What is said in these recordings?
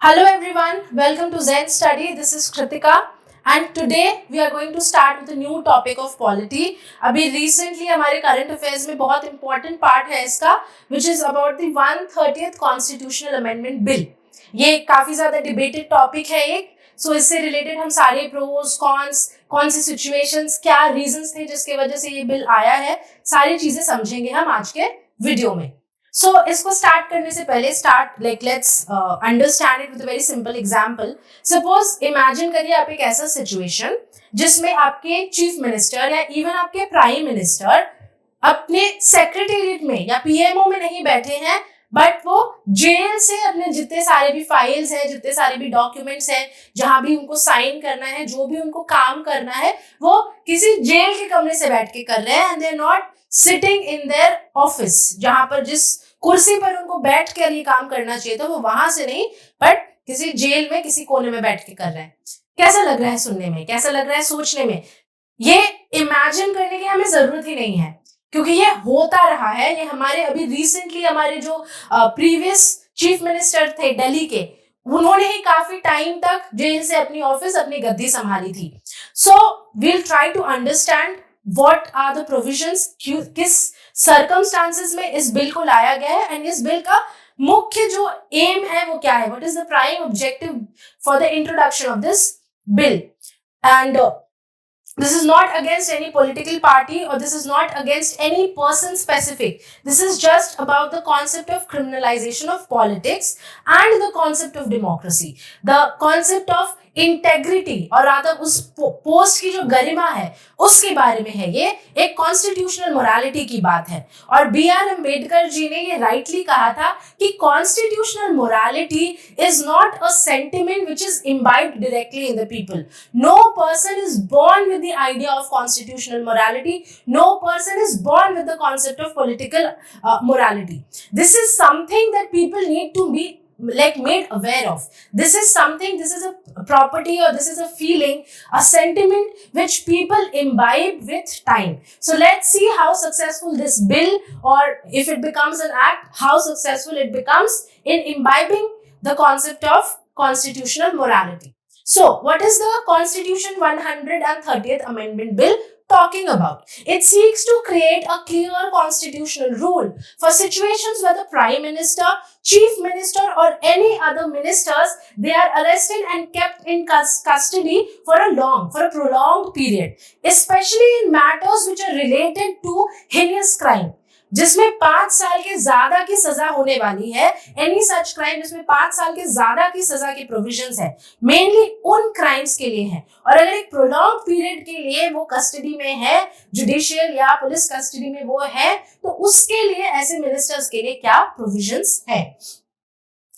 Hello everyone, welcome to Zen Study. This is Kritika and today we are going to start with a new topic of polity. अभी recently हमारे current affairs में बहुत important part है इसका which is about the 130th Constitutional Amendment Bill. ये काफी ज़्यादा debated topic है एक, so इससे related हम सारे pros, cons, कौन सी situations, क्या reasons थे जिसके वजह से ये bill आया है, सारी चीजें समझेंगे हम आज के वीडियो में. So इसको स्टार्ट करने से पहले let's understand it with a very simple example. Suppose imagine करिए आप एक ऐसा situation जिसमें आपके चीफ मिनिस्टर या इवन आपके प्राइम मिनिस्टर अपने सेक्रेटेरिएट में या पीएमओ में नहीं बैठे हैं बट वो जेल से अपने जितने सारे भी फाइल्स हैं, जितने सारे भी डॉक्यूमेंट्स हैं, जहां भी उनको साइन करना है, जो भी उनको काम करना है, वो किसी जेल के कमरे से बैठ के कर रहे हैं and they are not sitting in their office, जहां पर जिस कुर्सी पर उनको बैठ कर ये काम करना चाहिए था वो वहां से नहीं बट किसी जेल में किसी कोने में बैठ के कर रहे हैं. कैसा लग रहा है सुनने में, कैसा लग रहा है सोचने में? ये इमेजिन करने की हमें जरूरत ही नहीं है क्योंकि ये होता रहा है. ये हमारे अभी रिसेंटली हमारे जो प्रीवियस चीफ मिनिस्टर थे दिल्ली के, उन्होंने ही काफी टाइम तक जेल से अपनी ऑफिस, अपनी गद्दी संभाली थी. So we'll try to understand what are the provisions, किस सर्कमस्टांसेस में इस बिल को लाया गया है एंड इस बिल का मुख्य जो एम है वो क्या है, what is the prime objective for the introduction of this bill. And this is not against any political party or this is not against any person specific. This is just about the concept of criminalization of politics and the concept of democracy. The concept of integrity और rather उस post की जो गरिमा है उसके बारे में है. ये एक कॉन्स्टिट्यूशनल मोरालिटी की बात है और बी आर अम्बेडकर जी ने ये राइटली कहा था कि constitutional morality is not a sentiment which is imbibed directly in the people. No person is born with the idea of constitutional morality. No person is born with the concept of political morality. This is something that people need to be made aware of. This is something, this is a property or this is a feeling, a sentiment which people imbibe with time. So let's see how successful this bill, or if it becomes an act, how successful it becomes in imbibing the concept of constitutional morality. So what is the Constitution 130th Amendment Bill talking about? It seeks to create a clear constitutional rule for situations where the Prime Minister, Chief Minister or any other ministers, they are arrested and kept in custody for a prolonged period, especially in matters which are related to heinous crime, जिसमें 5 साल के ज्यादा की सजा होने वाली है. Any such crime जिसमें 5 साल के ज्यादा की सजा की प्रोविजंस है, मेनली उन क्राइम्स के लिए है. और अगर एक प्रोलॉन्ग पीरियड के लिए वो कस्टडी में है, जुडिशियल या पुलिस कस्टडी में वो है, तो उसके लिए ऐसे मिनिस्टर्स के लिए क्या प्रोविजंस है.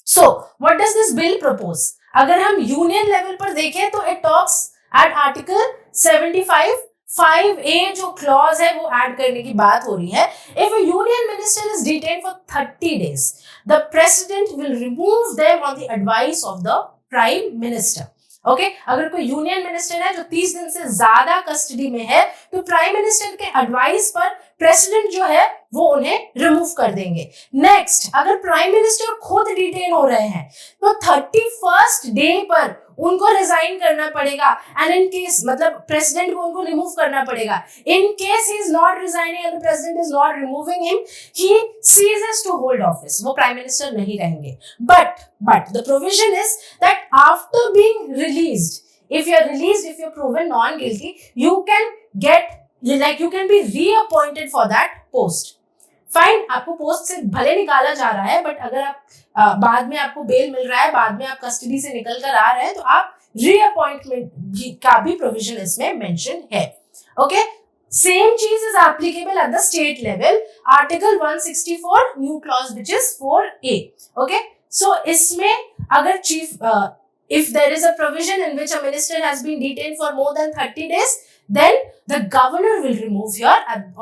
So what does this bill propose? अगर हम यूनियन लेवल पर देखें तो it talks eight article 75 5A जो क्लॉज है वो ऐड करने की बात हो रही है. If a union minister is detained for 30 days, the president will remove them on the advice of the prime minister. Okay, अगर कोई यूनियन मिनिस्टर है जो 30 दिन से ज्यादा कस्टडी में है तो प्राइम मिनिस्टर के एडवाइस पर प्रेसिडेंट जो है वो उन्हें रिमूव कर देंगे. नेक्स्ट, अगर प्राइम मिनिस्टर खुद डिटेन हो रहे हैं तो 31st डे पर उनको रिजाइन करना पड़ेगा एंड इन केस, मतलब प्रेसिडेंट को उनको रिमूव करना पड़ेगा. In case he is not resigning and the president is not removing him, he ceases to hold office. वो प्राइम मिनिस्टर नहीं रहेंगे. But the provision is that after being released, if you're released, if you're proven non guilty, you can be reappointed for that post. Fine, आपको post से भले निकाला जा रहा है बट अगर आप बाद में आपको बेल मिल रहा है, बाद में आप कस्टडी से निकल कर आ रहे हैं, तो आप रीअपॉइंटमेंट का भी प्रोविजन इसमें मेंशन है. ओके, सेम चीज is applicable at the state level. Article 164 new clause which is 4A. Okay, so इसमें अगर if there is a provision in which a minister has been detained for more than 30 days, then the governor will remove here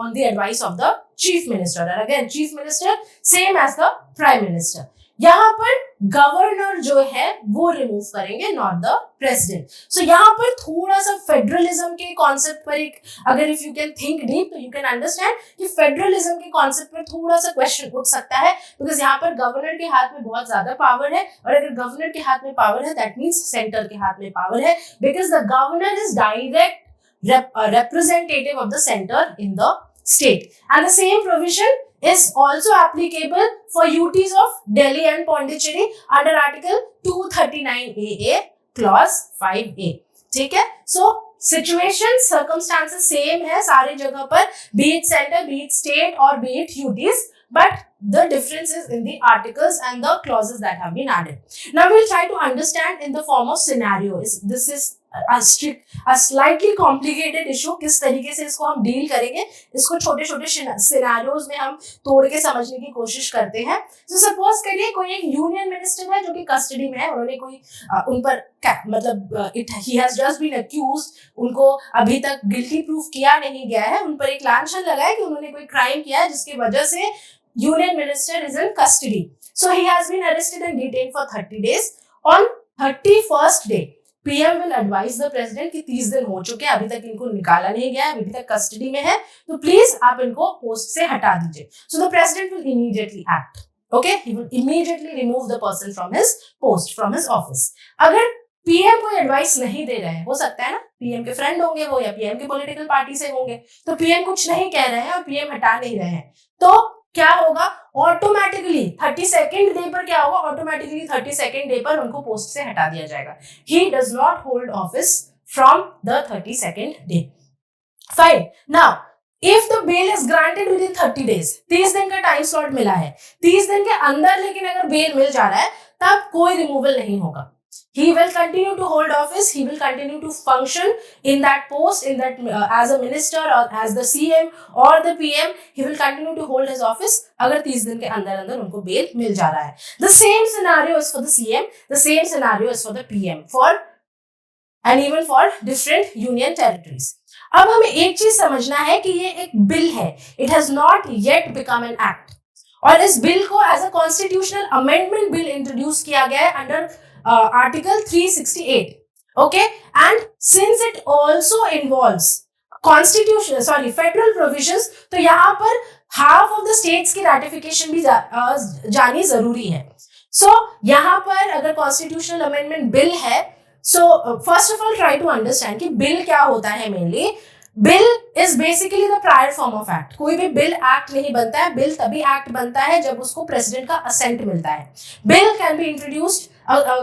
on the advice of the chief minister. And again, chief minister same as the prime minister. यहाँ पर governor जो है वो remove करेंगे, not the president. सो यहाँ पर थोड़ा सा फेडरलिज्म के कॉन्सेप्ट पर एक, अगर if you can think deep तो यू कैन अंडरस्टैंड कि फेडरलिज्म के कॉन्सेप्ट पर थोड़ा सा क्वेश्चन उठ सकता है, बिकॉज यहाँ पर गवर्नर के हाथ में बहुत ज्यादा पावर है, और अगर गवर्नर के हाथ में पावर है दैट मीन्स सेंटर के हाथ में पावर है, because the governor is direct representative of the center in the state. And the same provision is also applicable for UTs of Delhi and Pondicherry under Article 239AA clause 5A. ठीक है, so situation circumstances same है सारी जगह पर, be it center, be it state or be it UTs, but the difference is in the articles and the clauses that have been added. Now we'll try to understand in the form of scenario. This is a slightly complicated issue. किस तरीके से इसको हम deal करेंगे, इसको छोटे छोटे scenarios में हम तोड़ के समझने की कोशिश करते हैं। तो सपोज करिए कोई एक यूनियन मिनिस्टर है जो कि कस्टडी में है, उन्होंने कोई उन पर मतलब he has just been accused, उनको अभी तक गिल्टी प्रूफ किया नहीं गया है, उन पर एक लांछन लगा है कि उन्होंने कोई क्राइम किया है जिसकी वजह से union minister is in custody. So he has been arrested and detained for 30 days. On 31st day PM will advise the president कि 30 दिन हो चुके हैं, अभी तक इनको निकाला नहीं गया है, अभी तक कस्टडी में है, तो प्लीज आप इनको पोस्ट से हटा दीजिए। So the president will immediately act, okay, he will immediately remove the person from his post, from his office. अगर पीएम कोई एडवाइस नहीं दे रहे हैं, हो सकता है ना पीएम के फ्रेंड होंगे वो, या पीएम के पॉलिटिकल पार्टी से होंगे, तो पीएम कुछ नहीं कह रहे हैं और पीएम हटा नहीं रहे हैं, तो क्या होगा, ऑटोमेटिकली 32nd डे पर क्या होगा, ऑटोमेटिकली 32nd डे पर उनको पोस्ट से हटा दिया जाएगा। He does not hold office from the 32nd day. Fine, now if the bail is granted within 30 days, 30 दिन का टाइम स्लॉट मिला है, 30 दिन के अंदर लेकिन अगर बेल मिल जा रहा है तब कोई रिमूवल नहीं होगा। He will continue to hold office. He will continue to function in that post, in that as a minister or as the CM or the PM. He will continue to hold his office. अगर 30 दिन के अंदर अंदर उनको bell मिल जा रहा है। The same scenario is for the CM. The same scenario is for the PM. And even for different union territories. अब हमें एक चीज समझना है कि ये एक बिल है. It has not yet become an act. और इस बिल को as a constitutional amendment bill introduce किया गया है under Article 368, okay, and since it also involves federal provisions, तो यहाँ पर half of the states की ratification भी जानी जरूरी है। So यहाँ पर अगर constitutional amendment bill है, so first of all try to understand कि bill क्या होता है mainly। Bill is basically the prior form of act. कोई भी बिल एक्ट नहीं बनता है, बिल तभी एक्ट बनता है जब उसको प्रेसिडेंट का असेंट मिलता है। Bill can be introduced,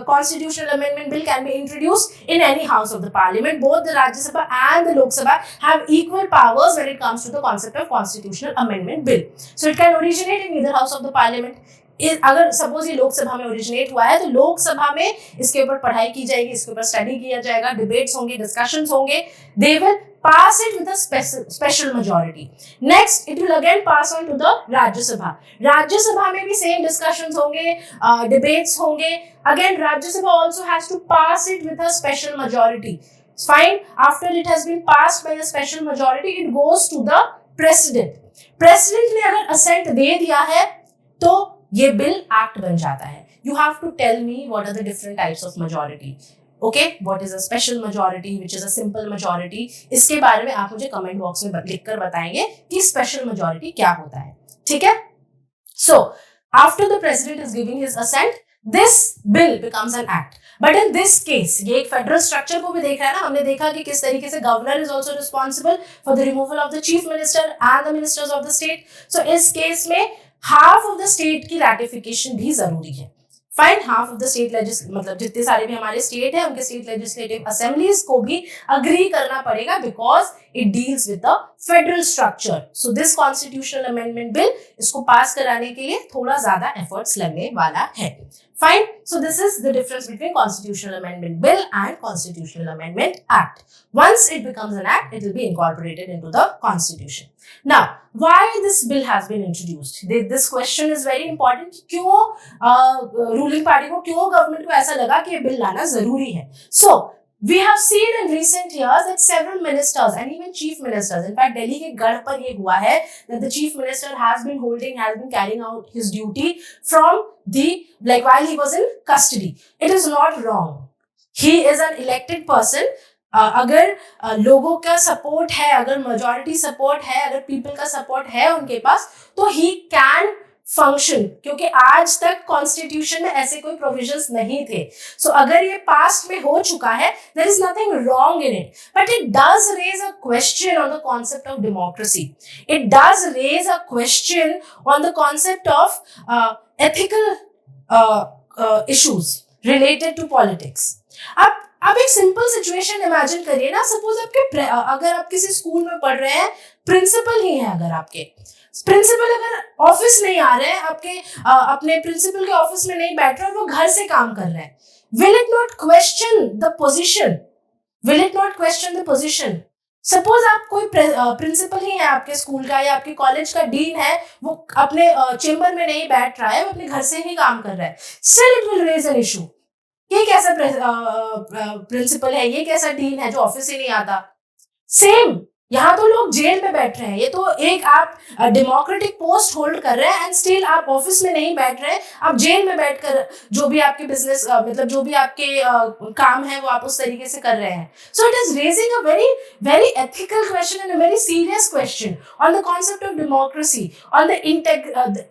constitutional amendment bill can be introduced in any house of the parliament. Both the Rajya Sabha and the Lok Sabha have equal powers when it comes to the concept of constitutional amendment bill. So it can originate in either house of the parliament. अगर suppose ये लोकसभा में originate हुआ है तो लोकसभा में इसके ऊपर पढ़ाई की जाएगी, इसके ऊपर स्टडी किया जाएगा, डिबेट्स होंगे, डिस्कशंस होंगे, they will pass it with a special majority. Next, it will again pass on to the Rajya Sabha. Rajya Sabha में भी same discussions होंगे, debates होंगे. Again, Rajya Sabha also has to pass it with a special majority. Fine. After it has been passed by a special majority, it goes to the President. President ने अगर assent दे दिया है तो ये bill act बन जाता है। You have to tell me what are the different types of majority. Okay, what is a special majority, which is a simple majority? इसके बारे में आप मुझे कमेंट बॉक्स में लिखकर बताएंगे कि स्पेशल मेजॉरिटी क्या होता है। ठीक है, so after the president is giving his assent, this bill becomes an act. But in this case, ये एक फेडरल स्ट्रक्चर को भी देख रहा है ना, हमने देखा कि किस तरीके से governor is also responsible for the removal of the chief minister and the ministers of the state. So इस केस में हाफ ऑफ द स्टेट की रैटिफिकेशन भी जरूरी है। Fine, half of the state मतलब जितने सारे भी हमारे स्टेट है उनके स्टेट लेजिस्लेटिव असेंबलीज को भी अग्री करना पड़ेगा, because it deals with the federal structure. So this constitutional amendment bill, इसको पास कराने के लिए थोड़ा ज्यादा एफर्ट्स लगने वाला है। Fine. So this is the difference between Constitutional Amendment Bill and Constitutional Amendment Act. Once it becomes an act, it will be incorporated into the Constitution. Now, why this bill has been introduced? This question is very important. क्यों ruling party को, क्यों government को ऐसा लगा कि ये bill लाना जरूरी है? So We have seen in recent years that several ministers and even chief ministers, in fact, Delhi के गढ़ पर ये हुआ है that the chief minister has been carrying out his duty from while he was in custody. It is not wrong. He is an elected person. अगर लोगों का support है, अगर मेजॉरिटी सपोर्ट है, अगर पीपल का सपोर्ट है उनके पास, तो he can फंक्शन, क्योंकि आज तक कॉन्स्टिट्यूशन में ऐसे कोई प्रोविजंस नहीं थे. सो अगर ये पास्ट में हो चुका है, there is nothing wrong in it, but it does raise a question on the concept of democracy. It does raise a question on the concept of ethical issues related to politics. अब एक simple situation imagine करिए ना. Suppose अगर आप किसी school में पढ़ रहे हैं, प्रिंसिपल ही है, अगर आपके प्रिंसिपल अगर ऑफिस नहीं आ रहे हैं, आपके अपने प्रिंसिपल के ऑफिस में नहीं बैठ रहे, वो घर से काम कर रहे हैं, will it not question the position? Will it not question the position? Suppose आप कोई प्रिंसिपल ही है आपके स्कूल का या आपके कॉलेज का डीन है, वो अपने चेंबर में नहीं बैठ रहा है, वो अपने घर से ही काम कर रहा है, still it will raise an issue. ये कैसा प्रिंसिपल है, ये कैसा डीन है जो ऑफिस ही नहीं आता? सेम यहाँ तो लोग जेल में बैठ रहे हैं. ये तो एक आप डेमोक्रेटिक पोस्ट होल्ड कर रहे हैं एंड स्टिल आप ऑफिस में नहीं बैठ रहे हैं, आप जेल में बैठकर जो भी आपके बिजनेस मतलब जो भी आपके काम है वो आप उस तरीके से कर रहे हैं. सो it is raising a very very ethical question and a very serious question on the concept of democracy, on the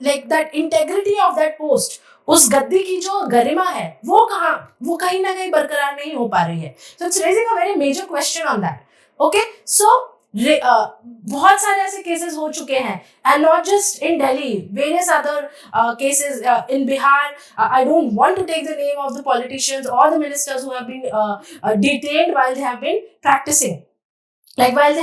that integrity of that post. उस गद्दी की जो गरिमा है वो कहीं ना कहीं बरकरार नहीं हो पा रही है. So it's raising a very major question on that. Okay, so बहुत सारे ऐसे केसेस हो चुके हैं, and not just in Delhi, various other cases in Bihar. I don't want to take the name of the politicians और the ministers who have been detained while they have been practicing, like while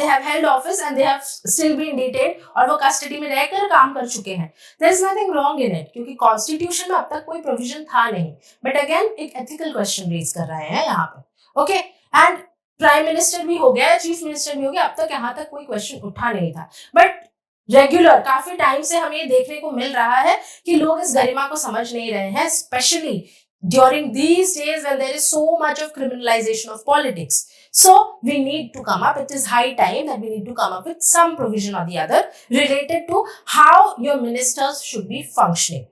they have held office and they have still been detained, और वो custody में रहकर काम कर चुके हैं. there is nothing wrong in it, क्योंकि कॉन्स्टिट्यूशन में अब तक कोई प्रोविजन था नहीं. बट अगेन एक एथिकल क्वेश्चन रेज कर रहे हैं यहाँ पे. ओके, एंड प्राइम मिनिस्टर भी हो गया, चीफ मिनिस्टर भी हो गया, अब तक यहाँ तक कोई क्वेश्चन उठा नहीं था. बट रेगुलर काफी टाइम से हमें ये देखने को मिल रहा है कि लोग इस गरिमा को समझ नहीं रहे हैं, specially during these days when there is so much of criminalization of politics. So we need to come up, it is high time that we need to come up with some provision or the other related to how your ministers should be functioning.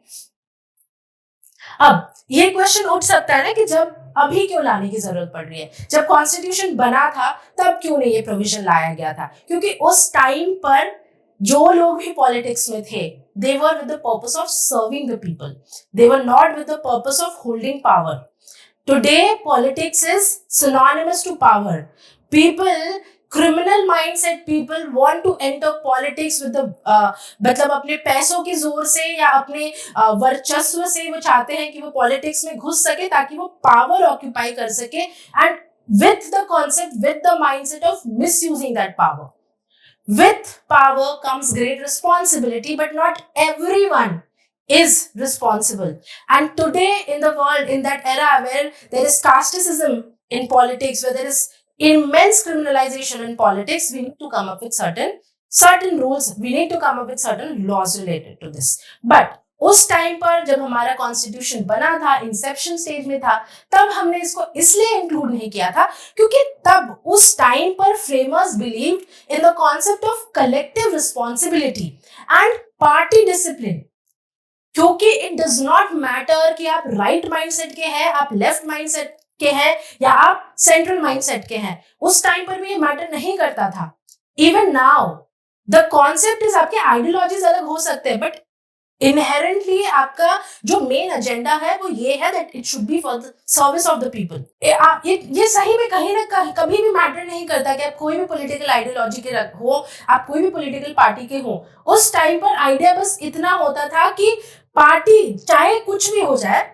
अब ये question उठ सकता है ना कि जब अभी क्यों लाने की जरूरत पड़ रही है, जब कॉन्स्टिट्यूशन बना था तब क्यों नहीं ये प्रोविजन लाया गया था? क्योंकि उस टाइम पर जो लोग भी पॉलिटिक्स में थे, they were with the purpose of serving the people. They were not with the purpose of holding power. Today, politics is synonymous to power. Criminal mindset people want to enter politics with the मतलब अपने पैसों के जोर से या अपने वर्चस्व से वो चाहते हैं कि वो पॉलिटिक्स में घुस सके ताकि वो पावर ऑक्यूपाई कर सके, and with the concept, with the mindset of misusing that power. With power comes great responsibility, but not everyone is responsible. And today in the world, in that era where there is casteism in politics, where there is immense criminalization in politics, we need to come up with certain rules, we need to come up with certain laws related to this. But उस time पर जब हमारा constitution बना था, Inception stage में था, तब हमने इसको इसलिए इंक्लूड नहीं किया था क्योंकि तब उस टाइम पर framers believed in the concept of collective responsibility and party discipline. क्योंकि इट डज नॉट मैटर कि आप राइट माइंडसेट के हैं, आप लेफ्ट माइंडसेट के हैं या आप सेंट्रल माइंडसेट के हैं. उस टाइम पर भी ये मैटर नहीं करता था. Even now the concept is, आपके आइडियोलॉजीज अलग हो सकते हैं, बट इनहेरेंटली आपका जो मेन एजेंडा है वो ये है that it should be for the service of the people. ये सही में कहीं ना कभी भी मैटर नहीं करता कि आप कोई भी पॉलिटिकल आइडियोलॉजी के हो, आप कोई भी पॉलिटिकल पार्टी के हो. उस टाइम पर आइडिया बस इतना होता था कि पार्टी चाहे कुछ भी हो जाए,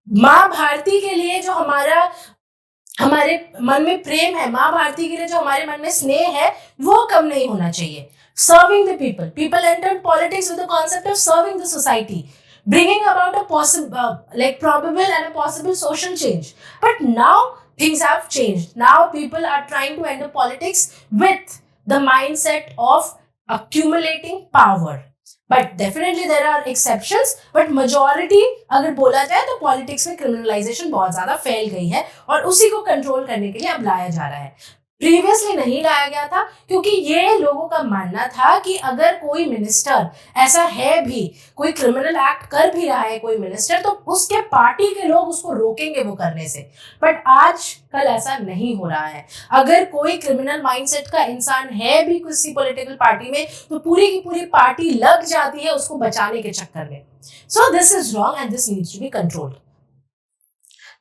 माँ भारती के लिए जो हमारे मन में प्रेम है, माँ भारती के लिए जो हमारे मन में स्नेह है, वो कम नहीं होना चाहिए. Serving the people. People entered politics with the concept of serving the society, bringing about a probable and a possible social change. But now things have changed. Now people are trying to enter politics with the mindset of accumulating power, but definitely there are exceptions, but majority अगर बोला जाए तो politics में criminalisation बहुत ज्यादा फैल गई है और उसी को कंट्रोल करने के लिए अब लाया जा रहा है। प्रीवियसली नहीं लाया गया था क्योंकि ये लोगों का मानना था कि अगर कोई मिनिस्टर ऐसा है भी, कोई क्रिमिनल एक्ट कर भी रहा है कोई मिनिस्टर, तो उसके पार्टी के लोग उसको रोकेंगे वो करने से। बट आज कल ऐसा नहीं हो रहा है। अगर कोई क्रिमिनल माइंडसेट का इंसान है भी किसी पॉलिटिकल पार्टी में, तो पूरी की पूरी पार्टी लग जाती है उसको बचाने के चक्कर में। So this is wrong and this needs to be controlled.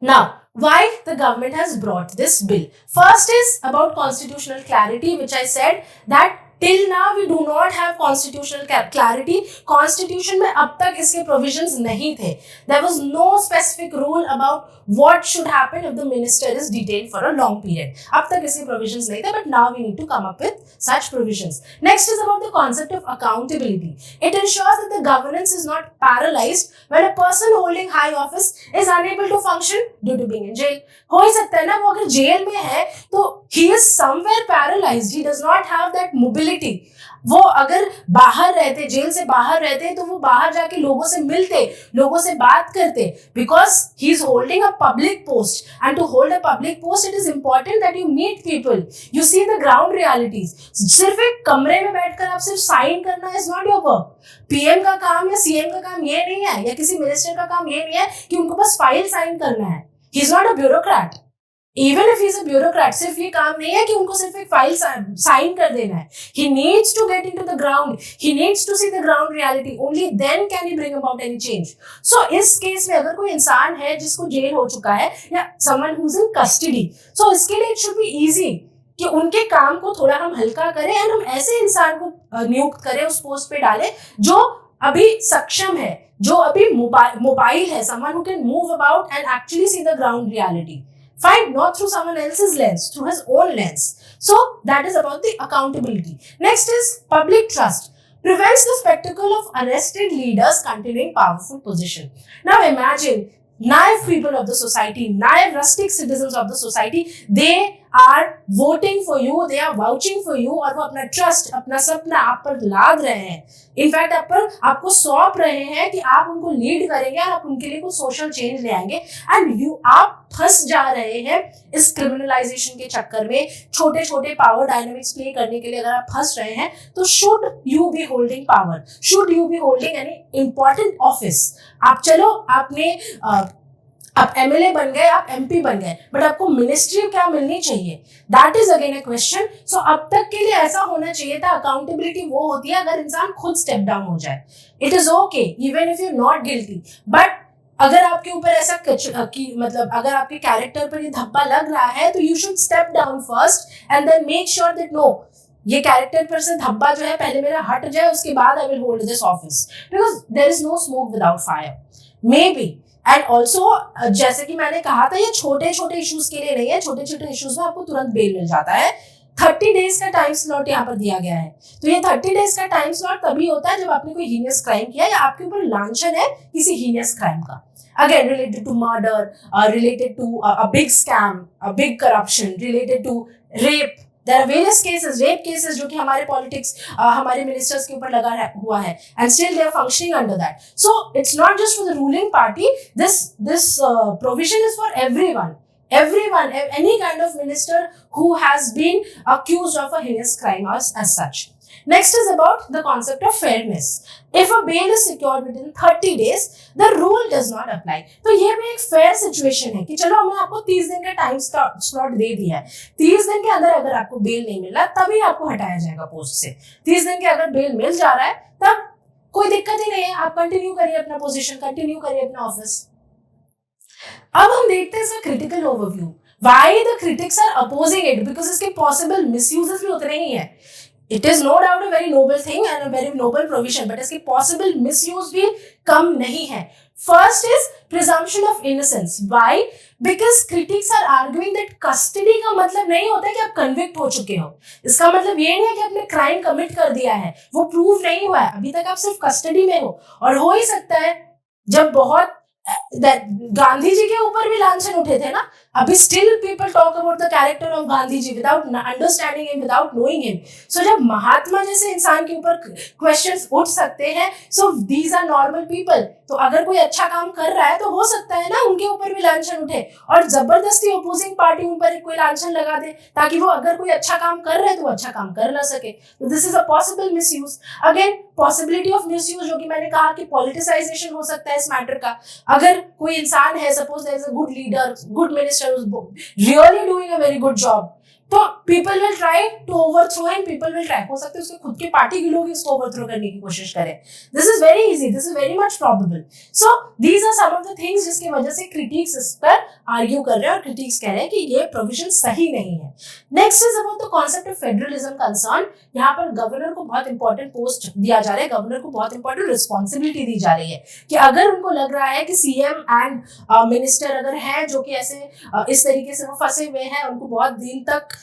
Now, why the government has brought this bill? First is about constitutional clarity, which I said that till now we do not have constitutional clarity. Constitution में अब तक इसके provisions नहीं थे. There was no specific rule about what should happen if the minister is detained for a long period. अब तक इसके provisions नहीं थे, but now we need to come up with such provisions. Next is about the concept of accountability. It ensures that the governance is not paralyzed when a person holding high office is unable to function due to being in jail. हो ही सकता है ना, वो अगर jail में है तो he is somewhere paralyzed. He does not have that mobility. वो अगर बाहर रहते, जेल से बाहर रहते, तो वो बाहर जाके लोगों से मिलते, लोगों से बात करते, because he is holding a public post, and to hold a public post it is important that you meet people, you see the ground realities. सिर्फ एक कमरे में बैठकर आप सिर्फ साइन करना is not your work. PM का काम या सीएम का काम ये नहीं है, या किसी मिनिस्टर का काम ये नहीं है कि उनको बस फाइल साइन करना है. He is not a bureaucrat. Even if he is a bureaucrat, सिर्फ ये काम नहीं है कि उनको सिर्फ एक फाइल साइन कर देना है. He needs to get into the ground. He needs to see the ground reality. Only then can he bring about any change. So इस केस में अगर कोई इंसान है जिसको जेल हो चुका है या someone who's in custody, so इसके लिए it should be easy कि उनके काम को थोड़ा हम हल्का करें एंड हम ऐसे इंसान को नियुक्त करें, उस पोस्ट पे डालें जो अभी सक्षम है, जो अभी मोबाइल है, someone who can move about and actually see the ground reality. Fine, not through someone else's lens, through his own lens. So that is about the accountability. Next is public trust. Prevents the spectacle of arrested leaders continuing powerful position. Now imagine, naive people of the society, naive rustic citizens of the society, they are voting for you, they are vouching for you, और वो अपना trust, अपना सपना आप पर लाद रहे हैं. इनफैक्ट आपको सौंप रहे हैं कि आप उनको लीड करेंगे और आप उनके लिए कुछ सोशल चेंज ले आएंगे, एंड आप फंस जा रहे हैं इस क्रिमिनलाइजेशन के चक्कर में. छोटे छोटे पावर डायनामिक्स प्ले करने के लिए अगर आप फंस रहे हैं, तो should you be holding power, should you be holding any important office. आप चलो, आप एमएलए बन गए, आप एमपी बन गए, बट आपको मिनिस्ट्री क्या मिलनी चाहिए? That is again a question. So अब तक के लिए ऐसा होना चाहिए था. अकाउंटेबिलिटी वो होती है अगर इंसान खुद स्टेप डाउन हो जाए. It is okay even if you not guilty, but अगर आपके ऊपर ऐसा मतलब अगर आपके कैरेक्टर पर ये धब्बा लग रहा है, तो you should step down first and then make sure that no, ये कैरेक्टर पर से धब्बा जो है पहले मेरा हट जाए, उसके बाद I will hold this office, because there is no smoke without fire. Maybe and also जैसे कि मैंने कहा था, ये छोटे छोटे इश्यूज के लिए नहीं है. छोटे छोटे इश्यूज में आपको तुरंत बेल मिल जाता है. 30 डेज का टाइम स्लॉट यहाँ पर दिया गया है. तो ये 30 डेज का टाइम स्लॉट तभी होता है जब आपने कोई हीनियस क्राइम किया या आपके ऊपर लांछन है किसी हीनियस क्राइम का. Again, related to murder, related to a big scam, a big corruption, related to rape. There are various cases, rape cases, जो कि हमारे politics, हमारे ministers के ऊपर लगा हुआ है, and still they are functioning under that. So it's not just for the ruling party. This provision is for everyone. Everyone, any kind of minister who has been accused of a heinous crime as such. Next is about the concept of fairness. If a bail is secured within 30 days, the rule does not apply. तो ये भी एक fair situation है कि चलो हमने आपको 30 दिन का टाइम स्लॉट दे दिया है. 30 दिन के अंदर अगर आपको बेल नहीं मिला, तभी आपको हटाया जाएगा पोस्ट से. 30 दिन के अगर बेल मिल जा रहा है, तब कोई दिक्कत ही नहीं है, आप कंटिन्यू करिए अपना पोजीशन, कंटिन्यू करिए अपना ऑफिस. अब हम देखते हैं इसका critical overview. Why the critics are opposing it? Because इसके पॉसिबल मिसयूजेस भी उतने ही है. It is no doubt a very noble thing and a very noble provision, but इसके possible misuse भी कम नहीं है. First is presumption of innocence. Why? Because critics are arguing that custody का मतलब नहीं होता कि आप convict हो चुके हो. इसका मतलब ये नहीं है कि आपने crime commit कर दिया है, वो prove नहीं हुआ है, अभी तक आप सिर्फ custody में हो. और हो ही सकता है, जब बहुत गांधी जी के ऊपर भी लांछन उठे थे ना, अभी still people talk about the character of Gandhi ji without understanding him, without knowing him. So जब महात्मा जैसे इंसान के ऊपर क्वेश्चंस उठ सकते हैं, so these are normal people. तो अगर कोई अच्छा काम कर रहा है तो हो सकता है ना उनके ऊपर भी लांछन उठे और जबरदस्ती अपोजिंग पार्टी उन पर कोई लांछन लगा दे ताकि वो अगर कोई अच्छा काम कर रहे हैं तो वो अच्छा काम कर ना सके. तो this is a possible misuse. Again possibility of misuse, जो कि मैंने कहा कि पॉलिटिसाइजेशन हो सकता है इस मैटर का. अगर कोई इंसान है, suppose there is a good leader, good minister really doing a very good job, तो people will try to overthrow him. People will try, हो सकता है उसके खुद के पार्टी के लोग ही उसको ओवरथ्रो करने की कोशिश करें. This is very easy, this is very much probable. So these are some of the things जिसकी वजह से क्रिटिक्स इस पर आर्ग्यू कर रहे हैं और क्रिटिक्स कह रहे हैं कि ये प्रोविजन सही नहीं है. Next is about the concept of federalism concern. यहाँ पर गवर्नर को बहुत इंपॉर्टेंट पोस्ट दिया जा रहा है, गवर्नर को बहुत इंपॉर्टेंट रिस्पॉन्सिबिलिटी दी जा रही है कि अगर उनको लग रहा है कि सीएम एंड मिनिस्टर अगर हैं जो कि ऐसे इस तरीके से वो फंसे हुए हैं, उनको बहुत दिन तक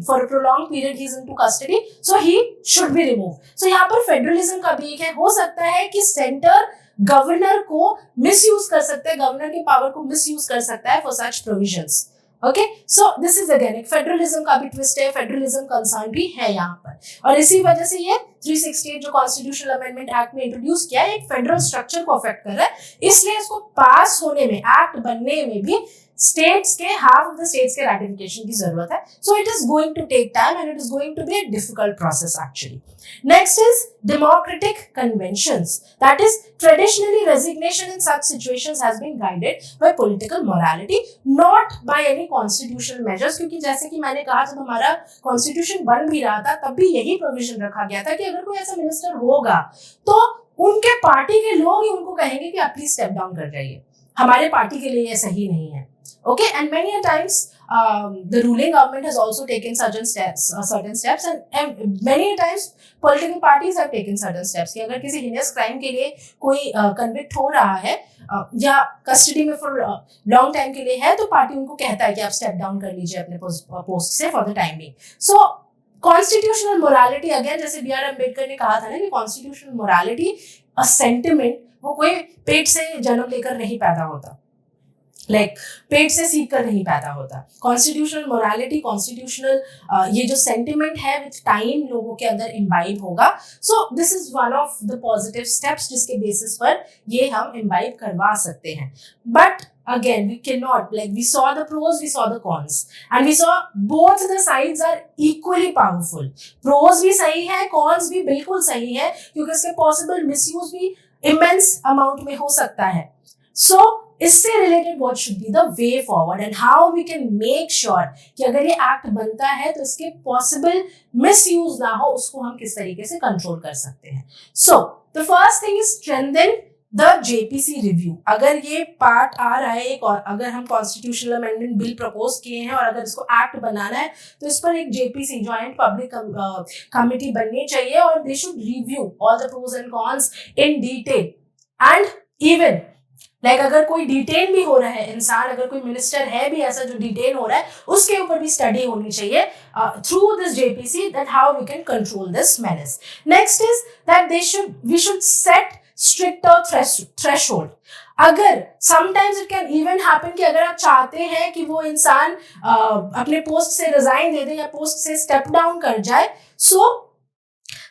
for a prolonged period he is into custody, so he should be removed. So यहाँ पर फेडरलिज्म का भी एक है. हो सकता है कि सेंटर गवर्नर को मिसयूज कर सकते हैं, गवर्नर की पावर को मिसयूज कर सकता है for such provisions. Okay, so this is again एक फेडरलिज्म का भी ट्विस्ट है, फेडरलिज्म कंसर्न भी है यहाँ पर. और इसी वजह से ये 368 जो कॉन्स्टिट्यूशनल अमेंडमेंट एक्ट में इंट्रोड्यूस किया है, एक फेडरल स्ट्रक्चर को अफेक्ट कर रहा है. इसलिए इसको पास होने में, एक्ट बनने में भी स्टेट्स के, हाफ ऑफ द स्टेट्स के रैटिफिकेशन की जरूरत है. So it is going to take time and it is going to be a difficult process actually. Next is democratic conventions. That is, traditionally resignation in such situations has been guided by political morality, not by any constitutional measures. क्योंकि जैसे कि मैंने कहा, जब हमारा constitution बन भी रहा था तब भी यही प्रोविजन रखा गया था कि अगर कोई ऐसा मिनिस्टर होगा तो उनके पार्टी के लोग ही उनको कहेंगे कि आप प्लीज स्टेप डाउन कर जाइए, हमारे पार्टी के लिए ये सही नहीं है. Okay, and many a times the ruling government has also taken certain steps, and many a times political parties have taken certain steps कि अगर किसी heinous crime के लिए कोई convict हो रहा है या कस्टडी में फॉर लॉन्ग टाइम के लिए है, तो पार्टी उनको कहता है कि आप स्टेप डाउन कर लीजिए अपने पोस्ट से for the time being. So constitutional morality, again जैसे बी आर अम्बेडकर ने कहा था ना कि कॉन्स्टिट्यूशनल मोरालिटी अ सेंटिमेंट, वो कोई पेट से जन्म लेकर नहीं पैदा होता, पेट से सीख कर नहीं पैदा होता. कॉन्स्टिट्यूशनल मोरालिटी, कॉन्स्टिट्यूशनल ये जो सेंटिमेंट है विद टाइम लोगों के अंदर इम्बाइब होगा. सो this is one of the positive steps जिसके बेसिस पर ये हम इम्बाइब करवा सकते हैं. But again we cannot, we saw the pros, we saw the cons, and we saw both the sides are equally powerful. Pros भी सही है, cons भी बिल्कुल सही है, क्योंकि इसके possible misuse भी immense amount में हो सकता है. So इससे related what should be the way forward and how we can make sure कि अगर ये एक्ट बनता है तो इसके पॉसिबल मिसयूज ना हो, उसको हम किस तरीके से कंट्रोल कर सकते हैं. So the first thing is strengthen the JPC review. अगर ये पार्ट आ रहा है एक, और अगर हम कॉन्स्टिट्यूशनल अमेंडमेंट बिल प्रपोज किए हैं और अगर इसको एक्ट बनाना है तो इस पर एक जेपीसी, जॉइंट पब्लिक कमिटी बननी चाहिए और they should review all the pros and cons in detail. And even अगर कोई डिटेन भी हो रहा है इंसान, अगर कोई मिनिस्टर है भी ऐसा जो डिटेन हो रहा है, उसके ऊपर भी स्टडी होनी चाहिए through this JPC, that how we can control this menace. Next is that we should set stricter threshold. अगर sometimes it can even happen कि अगर आप चाहते हैं कि वो इंसान अपने पोस्ट से रिजाइन दे दे या पोस्ट से स्टेप डाउन कर जाए, सो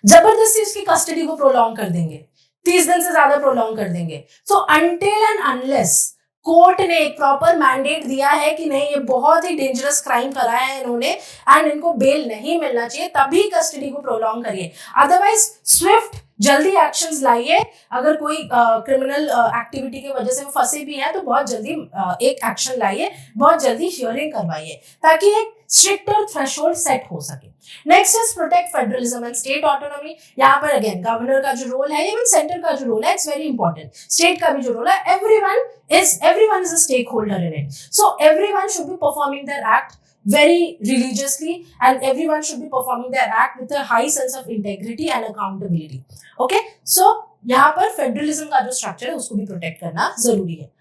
जबरदस्ती उसकी कस्टडी को प्रोलॉन्ग कर देंगे, 30 दिन से ज्यादा प्रोलॉन्ग कर देंगे. सो अनटिल एंड अनलेस कोर्ट ने एक प्रॉपर मैंडेट दिया है कि नहीं ये बहुत ही डेंजरस क्राइम करा है इन्होंने एंड इनको बेल नहीं मिलना चाहिए, तभी कस्टडी को प्रोलॉन्ग करिए. अदरवाइज स्विफ्ट जल्दी एक्शंस लाइए. अगर कोई क्रिमिनल एक्टिविटी की वजह से वो फंसे भी हैं तो बहुत जल्दी एक एक्शन लाइए, बहुत जल्दी हियरिंग करवाइए ताकि एक स्ट्रिक्टर थ्रेशोल्ड सेट हो सके. Next is protect federalism and state autonomy. यहाँ पर अगेन गवर्नर का जो रोल है, इवन सेंटर का जो रोल है, इट्स वेरी इंपॉर्टेंट. स्टेट का भी जो रोल है, everyone is a stakeholder in it. So everyone should be performing their act very religiously and everyone should be performing their act with a high sense of integrity and accountability. Okay, so यहाँ पर federalism का जो structure है उसको भी protect करना जरूरी है.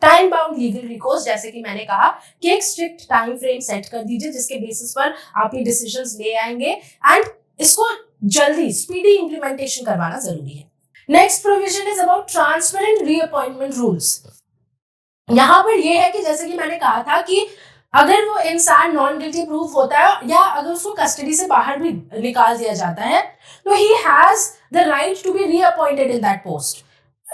टाइम बाउंड लीगल रिकोर्स, जैसे कि मैंने कहा कि एक स्ट्रिक्ट टाइम फ्रेम सेट कर दीजिए जिसके बेसिस पर आप ये डिसीजंस ले आएंगे एंड इसको जल्दी स्पीडी इंप्लीमेंटेशन करवाना जरूरी है. Next provision is about transparent reappointment rules. यहाँ पर ये है कि जैसे कि मैंने कहा था कि अगर वो इंसान नॉन गिल्टी प्रूफ होता है या अगर उसको कस्टडी से बाहर भी निकाल दिया जाता है तो he has the right to be reappointed in that post,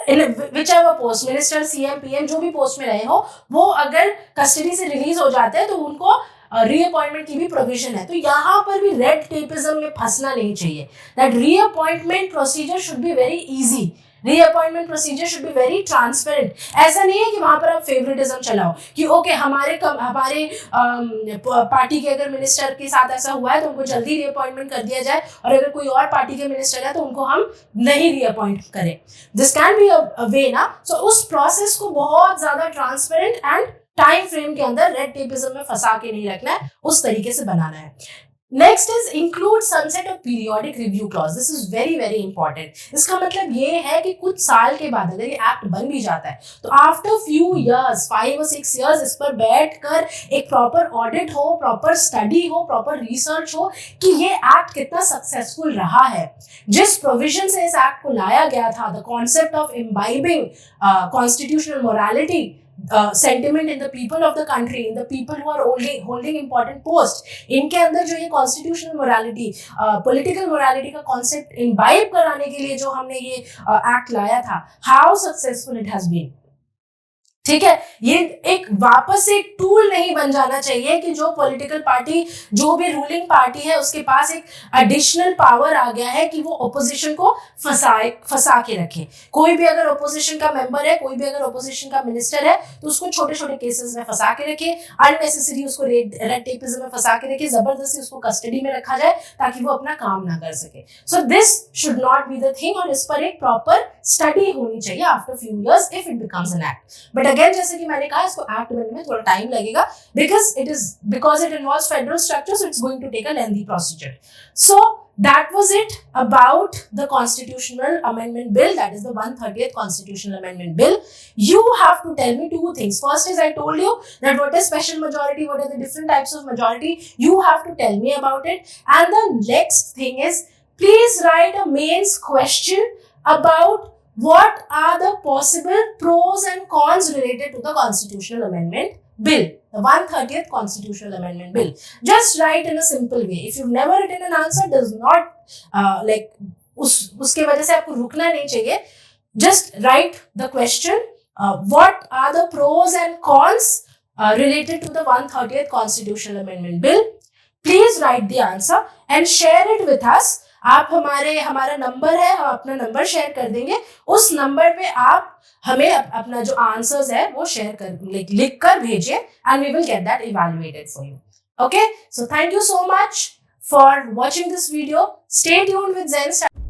in whichever post, minister, CM, PM, जो भी पोस्ट में रहे हो, वो अगर कस्टडी से रिलीज हो जाते हैं तो उनको रीअपॉइंटमेंट की भी प्रोविजन है। तो यहाँ पर भी रेड टेपिज्म में फंसना नहीं चाहिए। That reappointment procedure should be very easy, reappointment procedure should be very transparent. ऐसा नहीं है कि वहां पर आप फेवरेटिज्म चलाओ कि ओके हमारे पार्टी के अगर मिनिस्टर के साथ ऐसा हुआ है तो उनको जल्दी रीअपॉइंटमेंट कर दिया जाए, और अगर कोई और पार्टी के मिनिस्टर है तो उनको हम नहीं रीअपॉइंट करें। दिस कैन बी अ वे ना। सो उस प्रोसेस को बहुत ज्यादा ट्रांसपेरेंट एंड टाइम फ्रेम के अंदर रेड टेपिज्म में फंसा के नहीं रखना है, उस तरीके से बनाना है। Next is include sunset of periodic review clause. This is very very important. इसका मतलब ये है कि कुछ साल के बाद अगर ये एक्ट बन भी जाता है तो after few years, 5 or 6 years, इस पर बैठकर एक प्रॉपर ऑडिट हो, प्रॉपर स्टडी हो, प्रॉपर रिसर्च हो कि ये एक्ट कितना सक्सेसफुल रहा है। जिस प्रोविजन से इस एक्ट को लाया गया था, the concept of imbibing constitutional morality sentiment in the people of the country, in the people who are holding important posts, इनके अंदर जो ये कॉन्स्टिट्यूशनल मोरालिटी, पॉलिटिकल मोरालिटी का कॉन्सेप्ट इम्बाइब कराने के लिए जो हमने ये एक्ट लाया था, how successful it has been. ठीक है, ये एक वापस एक टूल नहीं बन जाना चाहिए कि जो पॉलिटिकल पार्टी, जो भी रूलिंग पार्टी है, उसके पास एक एडिशनल पावर आ गया है कि वो ओपोजिशन को फंसा के रखे। कोई भी अगर ओपोजिशन का मेंबर है, कोई भी अगर ओपोजिशन का मिनिस्टर है तो उसको छोटे छोटे केसेस में फंसा के रखे, अननेसेसरी उसको रेड टेपिज्म में फंसा के रखे, जबरदस्ती उसको कस्टडी में रखा जाए ताकि वो अपना काम ना कर सके। So this should not be the thing, और इस पर एक प्रॉपर स्टडी होनी चाहिए after few years if it becomes an act. But again जैसे कि मैंने कहा, इसको एक्ट बनने में थोड़ा टाइम लगेगा because it involves federal structure, so it's going to take a lengthy procedure. So that was it about the constitutional amendment bill, that is the 130th constitutional amendment bill. You have to tell me two things. First is, I told you that what is special majority, what are the different types of majority, you have to tell me about it. And the next thing is, please write a mains question about what are the possible pros and cons related to the constitutional amendment bill, the 130th constitutional amendment bill. Just write in a simple way. If you've never written an answer, does not उसके वजह से आपको रुकना नहीं चाहिए. Just write the question, what are the pros and cons related to the 130th constitutional amendment bill. Please write the answer and share it with us. आप हमारा number है, हम अपना नंबर शेयर कर देंगे, उस नंबर पे आप हमें अपना जो आंसर्स है वो शेयर कर लिख कर भेजिए, and we will get that evaluated for you. Okay, so thank you so much for watching this video. Stay tuned with zen study.